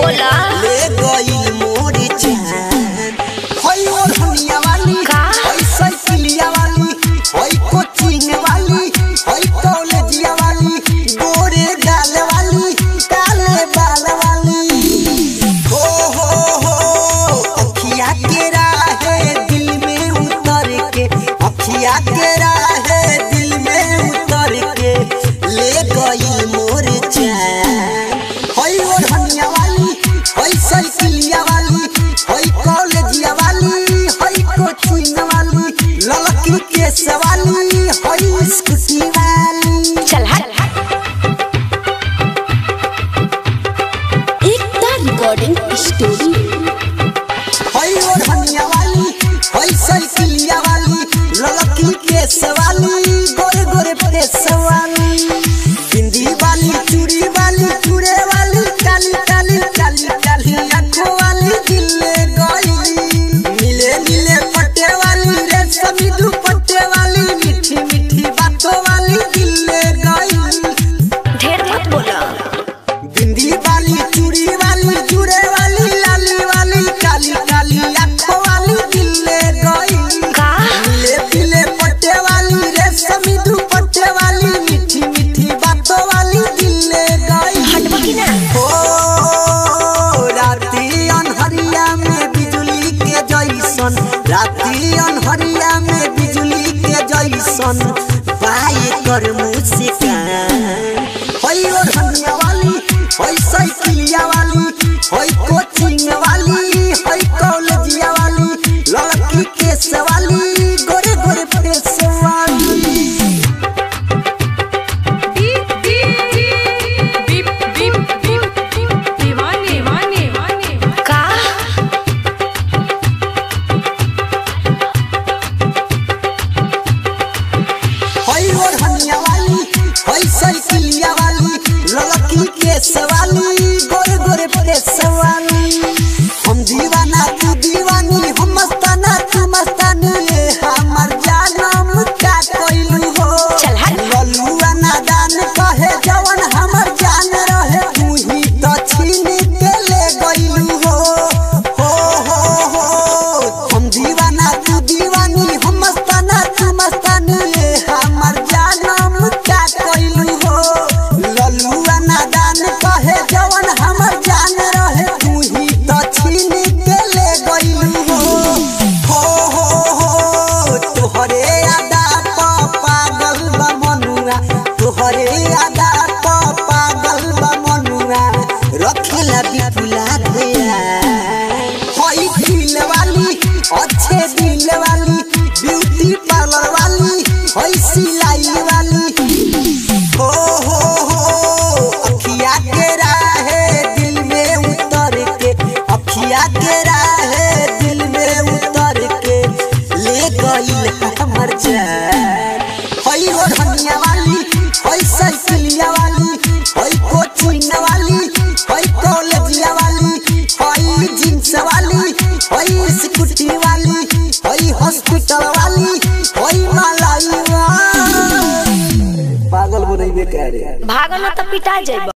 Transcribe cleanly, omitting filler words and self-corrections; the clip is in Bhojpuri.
बोला ले गई मोर जान। होई ओढ़निया वाली, होई साइकिलिया वाली, होई कोचिंग वाली, होई कॉलेजिया वाली, गोरे गाल वाली, काले बाल वाली। हो अखिया के राहे दिल में उतर के, अखिया के राहे दिल में उतर के ले गई मोर जान। होई ओढ़निया वाली, होई साइकिलिया वाली, होई कॉलेजिया वाली, होई कोचिंग वाली, ललकी केस वाली, होई स्कूटी वाली। चल हट। एकता रिकॉर्डिंग स्टूडियो। होई ओढ़निया वाली, होई साइकिलिया वाली, ललकी केस वाली, गोरे गोरे फेस वाली, बिंदी वाली, चूड़ी वाली, चूड़े वाली, काली काली काली काली आँखों वाली, दिल ले गई। नीले नीले पट्टे वाली, रेशमी दुपट्टे वाली, मीठी मीठी बातों वाली, दिल ले गई। ढेर मत बोला। बिंदी वाली, चूड़ी वाली, चूड़े वाली, लाली वाली, काली काली आँखों वाली, दिल ले गई। नीले पीले पट्टे वाली, रेशमी दुपट्टे वाली, मीठी मीठी बातों वाली, दिल ले गई। हटवा की ना। ओ राती अनहरिया में बिजली के जैसन, राती अनहरिया में बिजली के जैसन बाई कर मुस्कान। होई ओढ़निया वाली, होई साइकिलिया वाली, होई कोचिंग वाली, होई कॉलेजिया वाली, लड़की केस वाली, गोरे गोरे फेस वाली। का होई ओढ़निया वाली, होई साइकिलिया वाली, ललकी केस वाली, गोरे गोरे फेस वाली। हम दीवाना तू दीवानी, हम मस्ताना तू मस्तानी, ये हमर जानम का कोइलू हो। चल हट। ललुआ नादान कहे जवन हमर जान रहे, तू ही तो छीन के ले गइलू हो। हम दीवाना तू दीवानी, हम मस्ताना तू मस्तानी, ये हमर जानम का कोइलू हो। ललुआ नादान कहे जवन हमर जान रहे, तू ही तो छीन के ले गइलू हो। तोहरे आदा प पागल बा मनुआ, तोहरे आदा प पागल बा मनुआ, रखेला बिपुला गया। होई दिल वाली, अच्छे दिल वाली, ब्यूटी पार्लर वाली, होई सिलाई वाली। अखिया के राहे दिल में उतर के, अखिया के राहे दिल में उतर के ले गई हमर जान। होई ओढ़निया वाली, होई साइकिलिया वाली, होई कोचिंग वाली, होई कॉलेजिया वाली, होई जींस वाली, होई स्कूटी वाली, होई हॉस्पिटल वाली, होई मलाई वाली। पागल बनैबे करे। भागल तो पिटा जाए।